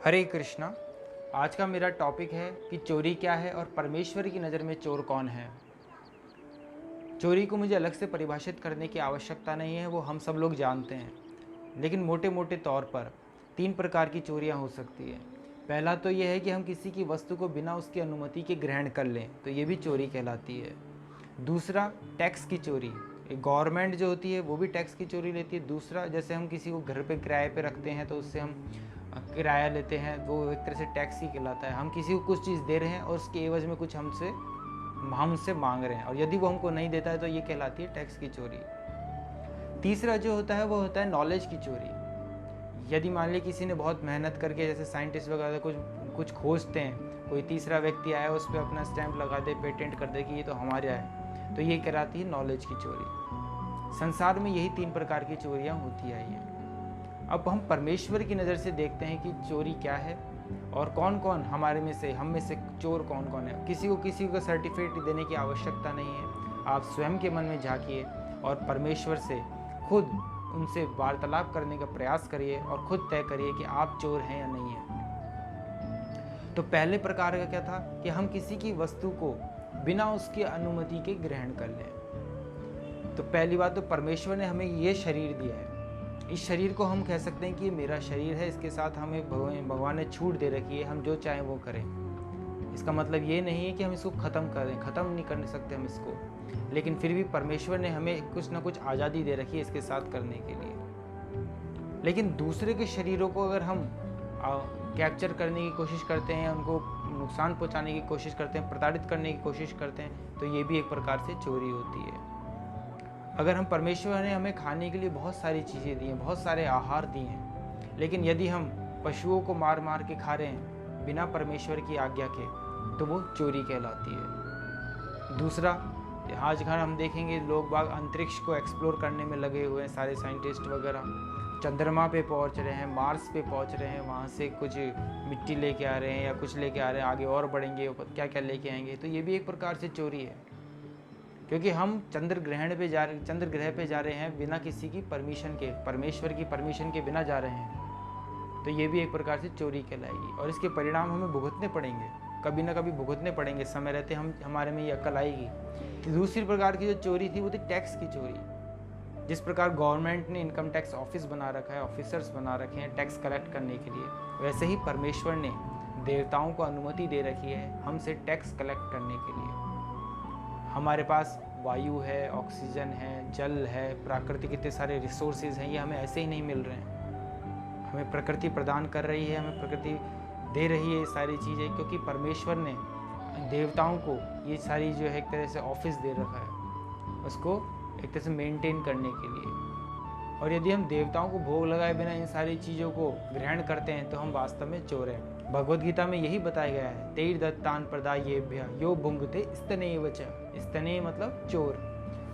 हरे कृष्णा। आज का मेरा टॉपिक है कि चोरी क्या है और परमेश्वर की नज़र में चोर कौन है। चोरी को मुझे अलग से परिभाषित करने की आवश्यकता नहीं है, वो हम सब लोग जानते हैं। लेकिन मोटे मोटे तौर पर 3 प्रकार की चोरियां हो सकती है। पहला तो यह है कि हम किसी की वस्तु को बिना उसकी अनुमति के ग्रहण कर लें, तो ये भी चोरी कहलाती है। दूसरा, टैक्स की चोरी। गवर्नमेंट जो होती है वो भी टैक्स की चोरी लेती है। दूसरा, जैसे हम किसी को घर पे किराए पे रखते हैं तो उससे हम किराया लेते हैं, वो एक तरह से टैक्स ही कहलाता है। हम किसी को कुछ चीज़ दे रहे हैं और उसके एवज में कुछ हम उससे मांग रहे हैं, और यदि वो हमको नहीं देता है तो ये कहलाती है टैक्स की चोरी। तीसरा जो होता है वो होता है नॉलेज की चोरी। यदि मान लीजिए किसी ने बहुत मेहनत करके, जैसे साइंटिस्ट वगैरह कुछ कुछ खोजते हैं, कोई तीसरा व्यक्ति आया उस पर अपना स्टैंप लगा दे, पेटेंट कर दे कि ये तो हमारा है, तो ये कहलाती है नॉलेज की चोरी। संसार में यही 3 प्रकार की चोरियां होती आई हैं। अब हम परमेश्वर की नज़र से देखते हैं कि चोरी क्या है और कौन कौन हम में से चोर कौन कौन है। किसी को सर्टिफिकेट देने की आवश्यकता नहीं है। आप स्वयं के मन में झांकिए और परमेश्वर से खुद उनसे वार्तालाप करने का प्रयास करिए और खुद तय करिए कि आप चोर हैं या नहीं हैं। तो पहले प्रकार का क्या था कि हम किसी की वस्तु को बिना उसकी अनुमति के ग्रहण कर लें। तो पहली बात तो परमेश्वर ने हमें ये शरीर दिया है। इस शरीर को हम कह सकते हैं कि ये मेरा शरीर है, इसके साथ हमें भगवान ने छूट दे रखी है, हम जो चाहें वो करें। इसका मतलब ये नहीं है कि हम इसको ख़त्म करें, ख़त्म नहीं कर सकते हम इसको, लेकिन फिर भी परमेश्वर ने हमें कुछ ना कुछ आज़ादी दे रखी है इसके साथ करने के लिए। लेकिन दूसरे के शरीरों को अगर हम कैप्चर करने की कोशिश करते हैं, उनको नुकसान पहुंचाने की कोशिश करते हैं, प्रताड़ित करने की कोशिश करते हैं, तो ये भी एक प्रकार से चोरी होती है। अगर हम परमेश्वर ने हमें खाने के लिए बहुत सारी चीज़ें दी हैं, बहुत सारे आहार दिए हैं, लेकिन यदि हम पशुओं को मार मार के खा रहे हैं बिना परमेश्वर की आज्ञा के, तो वो चोरी कहलाती है। दूसरा, आज हम देखेंगे लोग बाग अंतरिक्ष को एक्सप्लोर करने में लगे हुए हैं, सारे साइंटिस्ट वगैरह चंद्रमा पे पहुंच रहे हैं, मार्स पे पहुंच रहे हैं, वहाँ से कुछ मिट्टी लेके आ रहे हैं या कुछ लेके आ रहे हैं, आगे और बढ़ेंगे क्या क्या लेके आएंगे। तो ये भी एक प्रकार से चोरी है, क्योंकि हम चंद्र ग्रह पे जा रहे हैं बिना किसी की परमिशन के, परमेश्वर की परमिशन के बिना जा रहे हैं। तो ये भी एक प्रकार से चोरी कहलाएगी और इसके परिणाम हमें भुगतने पड़ेंगे, कभी ना कभी भुगतने पड़ेंगे। समय रहते हमारे में ये अक्ल आएगी। दूसरी प्रकार की जो चोरी थी वो थी टैक्स की चोरी। जिस प्रकार गवर्नमेंट ने इनकम टैक्स ऑफिस बना रखा है, ऑफिसर्स बना रखे हैं टैक्स कलेक्ट करने के लिए, वैसे ही परमेश्वर ने देवताओं को अनुमति दे रखी है हमसे टैक्स कलेक्ट करने के लिए। हमारे पास वायु है, ऑक्सीजन है, जल है, प्राकृतिक इतने सारे रिसोर्सेज हैं, ये हमें ऐसे ही नहीं मिल रहे हैं। हमें प्रकृति प्रदान कर रही है, हमें प्रकृति दे रही है ये सारी चीज़ें, क्योंकि परमेश्वर ने देवताओं को ये सारी जो है एक तरह से ऑफिस दे रखा है, उसको एक तरह से मेंटेन करने के लिए। और यदि हम देवताओं को भोग लगाए बिना इन सारी चीज़ों को ग्रहण करते हैं तो हम वास्तव में चोर हैं। भगवद गीता में यही बताया गया है, तेर दत्तान प्रदायेभ्य यो भुंगते स्तनेव च। स्तने मतलब चोर,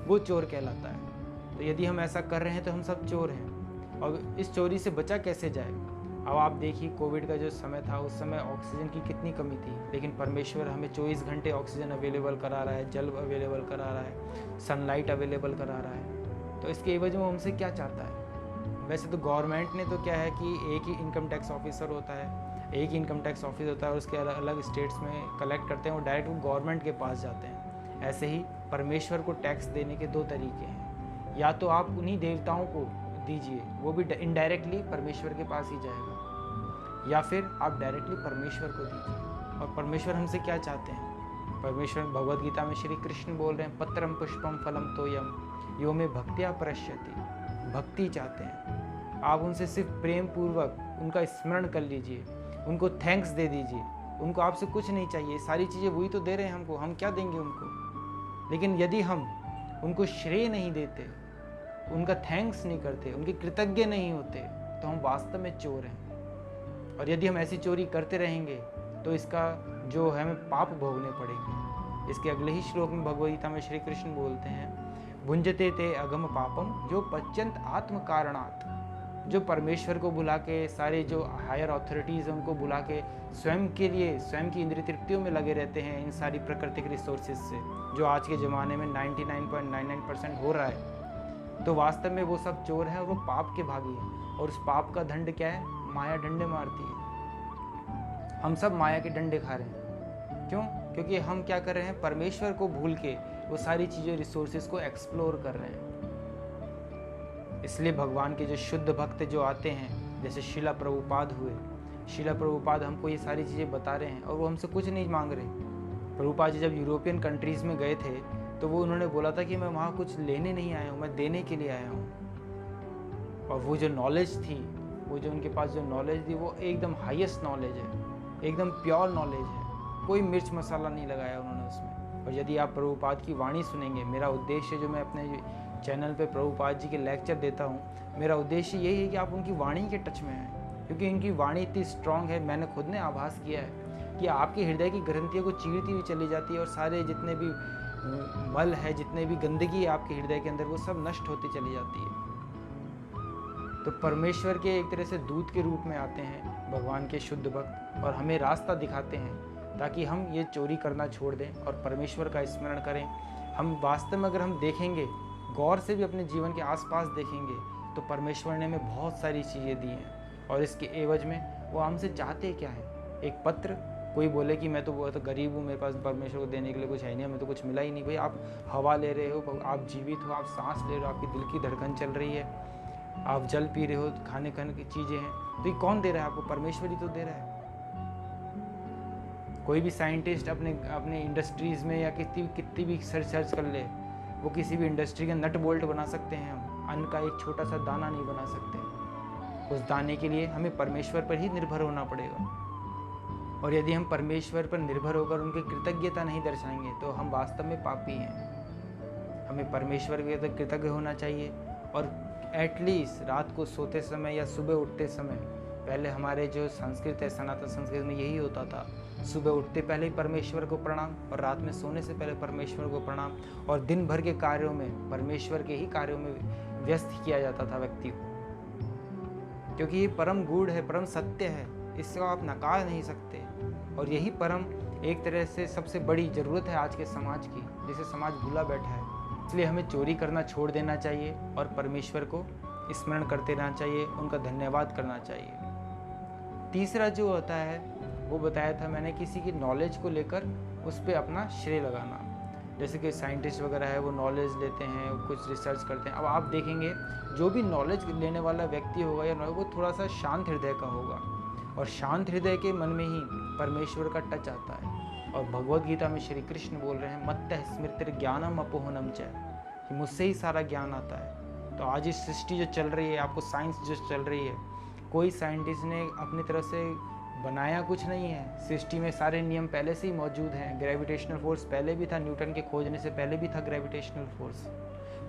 वो चोर कहलाता है। तो यदि हम ऐसा कर रहे हैं तो हम सब चोर हैं। और इस चोरी से बचा कैसे जाए? अब आप देखिए, कोविड का जो समय था उस समय ऑक्सीजन की कितनी कमी थी, लेकिन परमेश्वर हमें 24 घंटे ऑक्सीजन अवेलेबल करा रहा है, जल अवेलेबल करा रहा है, सनलाइट अवेलेबल करा रहा है। तो इसके एवज में हमसे क्या चाहता है? वैसे तो गवर्नमेंट ने तो क्या है कि एक ही इनकम टैक्स ऑफिसर होता है, एक ही इनकम टैक्स ऑफिस होता है और उसके अलग अलग स्टेट्स में कलेक्ट करते हैं, वो डायरेक्ट गवर्नमेंट के पास जाते हैं। ऐसे ही परमेश्वर को टैक्स देने के 2 तरीके हैं, या तो आप उन्हीं देवताओं को दीजिए, वो भी इनडायरेक्टली परमेश्वर के पास ही जाएगा, या फिर आप डायरेक्टली परमेश्वर को दीजिए। और परमेश्वर हमसे क्या चाहते हैं? परमेश्वर भगवद गीता में श्री कृष्ण बोल रहे हैं, पत्रम पुष्पम फलम तोयम यो में भक्तिया प्रश्यति। भक्ति चाहते हैं आप उनसे, सिर्फ प्रेम पूर्वक उनका स्मरण कर लीजिए, उनको थैंक्स दे दीजिए। उनको आपसे कुछ नहीं चाहिए, सारी चीज़ें वही तो दे रहे हैं हमको, हम क्या देंगे उनको? लेकिन यदि हम उनको श्रेय नहीं देते, उनका थैंक्स नहीं करते, उनके कृतज्ञ नहीं होते, तो हम वास्तव में चोर हैं। और यदि हम ऐसी चोरी करते रहेंगे तो इसका जो है हमें पाप भोगने पड़ेंगे। इसके अगले ही श्लोक में भगवद गीता में श्री कृष्ण बोलते हैं, भुंजते ते अगम पापम जो पच्यंत आत्म कारणात्। जो परमेश्वर को बुला के, सारे जो हायर अथॉरिटीज़ हैं उनको बुला के स्वयं के लिए, स्वयं की इंद्रिय तृप्तियों में लगे रहते हैं इन सारी प्राकृतिक रिसोर्सेज से, जो आज के ज़माने में 99.99% हो रहा है, तो वास्तव में वो सब चोर हैं और वो पाप के भागी हैं। और उस पाप का दंड क्या है? माया डंडे मारती है। हम सब माया के डंडे खा रहे हैं। क्यों? क्योंकि हम क्या कर रहे हैं, परमेश्वर को भूल के वो सारी चीज़ें, रिसोर्सेज को एक्सप्लोर कर रहे हैं। इसलिए भगवान के जो शुद्ध भक्त जो आते हैं, जैसे शिला प्रभुपाद हुए, शिला प्रभुपाद हमको ये सारी चीज़ें बता रहे हैं और वो हमसे कुछ नहीं मांग रहे। प्रभुपाद जी जब यूरोपियन कंट्रीज़ में गए थे तो वो उन्होंने बोला था कि मैं वहाँ कुछ लेने नहीं आया हूँ, मैं देने के लिए आया हूँ। और वो जो नॉलेज थी, वो जो उनके पास जो नॉलेज थी, वो एकदम हाईएस्ट नॉलेज है, एकदम प्योर नॉलेज है, कोई मिर्च मसाला नहीं लगाया उन्होंने उसमें। और यदि आप प्रभुपाद की वाणी सुनेंगे, मेरा उद्देश्य जो मैं अपने चैनल पे प्रभुपाद जी के लेक्चर देता हूँ, मेरा उद्देश्य यही है कि आप उनकी वाणी के टच में आएँ, क्योंकि इनकी वाणी इतनी स्ट्रांग है। मैंने खुद ने आभास किया है कि आपके हृदय की ग्रंथियों को चीरती हुई चली जाती है और सारे जितने भी मल है, जितने भी गंदगी है आपके हृदय के अंदर, वो सब नष्ट होती चली जाती है। तो परमेश्वर के एक तरह से दूत के रूप में आते हैं भगवान के शुद्ध भक्त और हमें रास्ता दिखाते हैं ताकि हम ये चोरी करना छोड़ दें और परमेश्वर का स्मरण करें। हम वास्तव में अगर हम देखेंगे, गौर से भी अपने जीवन के आसपास देखेंगे, तो परमेश्वर ने हमें बहुत सारी चीज़ें दी हैं और इसके एवज में वो हमसे चाहते क्या है। एक पत्र, कोई बोले कि मैं तो बहुत गरीब हूँ, मेरे पास परमेश्वर को देने के लिए कुछ है नहीं, हमें तो कुछ मिला ही नहीं। भाई आप हवा ले रहे हो, आप जीवित हो, आप सांस ले रहे हो, आपकी दिल की धड़कन चल रही है, आप जल पी रहे हो, खाने की चीज़ें हैं, तो ये कौन दे रहा है आपको? परमेश्वर ही तो दे रहा है। कोई भी साइंटिस्ट अपने इंडस्ट्रीज़ में या कितनी भी सर्च कर ले, वो किसी भी इंडस्ट्री के नट बोल्ट बना सकते हैं। हम अन्न का एक छोटा सा दाना नहीं बना सकते। उस दाने के लिए हमें परमेश्वर पर ही निर्भर होना पड़ेगा। और यदि हम परमेश्वर पर निर्भर होकर उनकी कृतज्ञता नहीं दर्शाएंगे तो हम वास्तव में पापी हैं। हमें परमेश्वर के लिए कृतज्ञ होना चाहिए और एटलीस्ट रात को सोते समय या सुबह उठते समय, पहले हमारे जो संस्कृत है, सनातन संस्कृत में यही होता था, सुबह उठते पहले ही परमेश्वर को प्रणाम और रात में सोने से पहले परमेश्वर को प्रणाम, और दिन भर के कार्यों में परमेश्वर के ही कार्यों में व्यस्त किया जाता था व्यक्ति को, क्योंकि ये परम गूढ़ है, परम सत्य है, इसको आप नकार नहीं सकते। और यही परम एक तरह से सबसे बड़ी ज़रूरत है आज के समाज की, जिसे समाज भूला बैठा है। इसलिए हमें चोरी करना छोड़ देना चाहिए और परमेश्वर को स्मरण करते रहना चाहिए, उनका धन्यवाद करना चाहिए। तीसरा जो होता है वो बताया था मैंने, किसी की नॉलेज को लेकर उस पर अपना श्रेय लगाना। जैसे कि साइंटिस्ट वगैरह है, वो नॉलेज लेते हैं, कुछ रिसर्च करते हैं। अब आप देखेंगे जो भी नॉलेज लेने वाला व्यक्ति होगा या वो थोड़ा सा शांत हृदय का होगा, और शांत हृदय के मन में ही परमेश्वर का टच आता है। और भगवद गीता में श्री कृष्ण बोल रहे हैं, मत्तः स्मृतिर ज्ञानम अपोहनम च, कि मुझसे ही सारा ज्ञान आता है। तो आज इस सृष्टि जो चल रही है, आपको साइंस जो चल रही है, कोई साइंटिस्ट ने अपनी तरफ से बनाया कुछ नहीं है। सृष्टि में सारे नियम पहले से ही मौजूद हैं। ग्रेविटेशनल फोर्स पहले भी था, न्यूटन के खोजने से पहले भी था ग्रेविटेशनल फोर्स।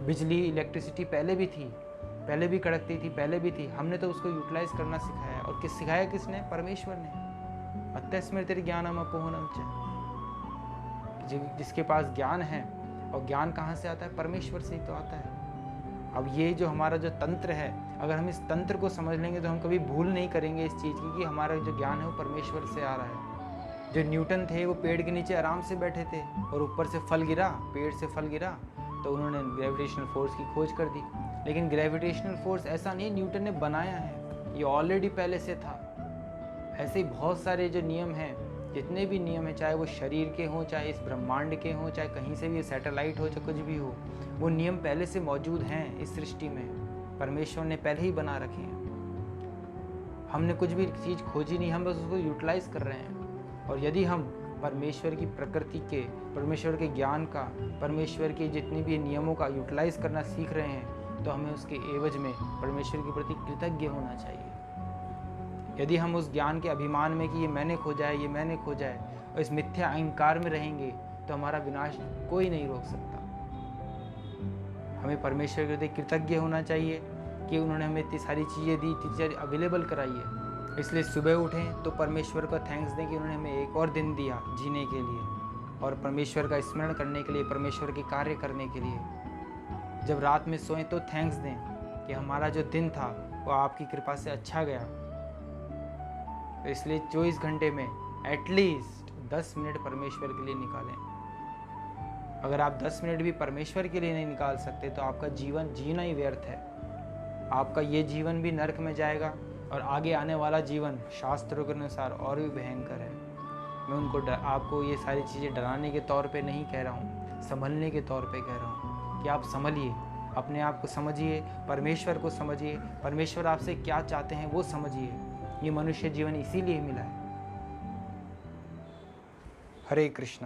बिजली, इलेक्ट्रिसिटी पहले भी थी, पहले भी कड़कती थी, पहले भी थी। हमने तो उसको यूटिलाइज करना सिखाया, और सिखाया किसने? परमेश्वर ने। मत्तः स्मृतिर ज्ञानम अपोहनम च, जिसके पास ज्ञान है, और ज्ञान कहाँ से आता है? परमेश्वर से ही तो आता है। अब ये जो हमारा जो तंत्र है, अगर हम इस तंत्र को समझ लेंगे तो हम कभी भूल नहीं करेंगे इस चीज़ की कि हमारा जो ज्ञान है वो परमेश्वर से आ रहा है। जो न्यूटन थे वो पेड़ के नीचे आराम से बैठे थे और ऊपर से फल गिरा, पेड़ से फल गिरा, तो उन्होंने ग्रेविटेशनल फोर्स की खोज कर दी। लेकिन ग्रेविटेशनल फोर्स ऐसा नहीं न्यूटन ने बनाया है, ये ऑलरेडी पहले से था। ऐसे ही बहुत सारे जो नियम हैं, जितने भी नियम हैं, चाहे वो शरीर के हों, चाहे इस ब्रह्मांड के हों, चाहे कहीं से भी सैटेलाइट हो, चाहे कुछ भी हो, वो नियम पहले से मौजूद हैं इस सृष्टि में। परमेश्वर ने पहले ही बना रखे हैं। हमने कुछ भी चीज़ खोजी नहीं, हम बस उसको यूटिलाइज कर रहे हैं। और यदि हम परमेश्वर की प्रकृति के, परमेश्वर के ज्ञान का, परमेश्वर के जितने भी नियमों का यूटिलाइज करना सीख रहे हैं, तो हमें उसके एवज में परमेश्वर के प्रति कृतज्ञ होना चाहिए। यदि हम उस ज्ञान के अभिमान में कि ये मैंने खोजा है, ये मैंने खोजा है, और इस मिथ्या अहंकार में रहेंगे, तो हमारा विनाश कोई नहीं रोक सकता। हमें परमेश्वर के प्रति कृतज्ञ होना चाहिए कि उन्होंने हमें इतनी सारी चीज़ें दी, इतनी चीज़ें अवेलेबल कराई है। इसलिए सुबह उठें तो परमेश्वर का थैंक्स दें कि उन्होंने हमें एक और दिन दिया जीने के लिए, और परमेश्वर का स्मरण करने के लिए, परमेश्वर के कार्य करने के लिए। जब रात में सोएं तो थैंक्स दें कि हमारा जो दिन था वो आपकी कृपा से अच्छा गया। तो इसलिए 24 घंटे में एटलीस्ट 10 मिनट परमेश्वर के लिए निकालें। अगर आप 10 मिनट भी परमेश्वर के लिए नहीं निकाल सकते तो आपका जीवन जीना ही व्यर्थ है। आपका ये जीवन भी नरक में जाएगा और आगे आने वाला जीवन शास्त्रों के अनुसार और भी भयंकर है। मैं आपको ये सारी चीज़ें डराने के तौर पे नहीं कह रहा हूँ, संभलने के तौर पे कह रहा हूँ कि आप संभलिए, अपने आप को समझिए, परमेश्वर को समझिए, परमेश्वर आपसे क्या चाहते हैं वो समझिए। ये मनुष्य जीवन इसीलिए मिला है। हरे कृष्ण।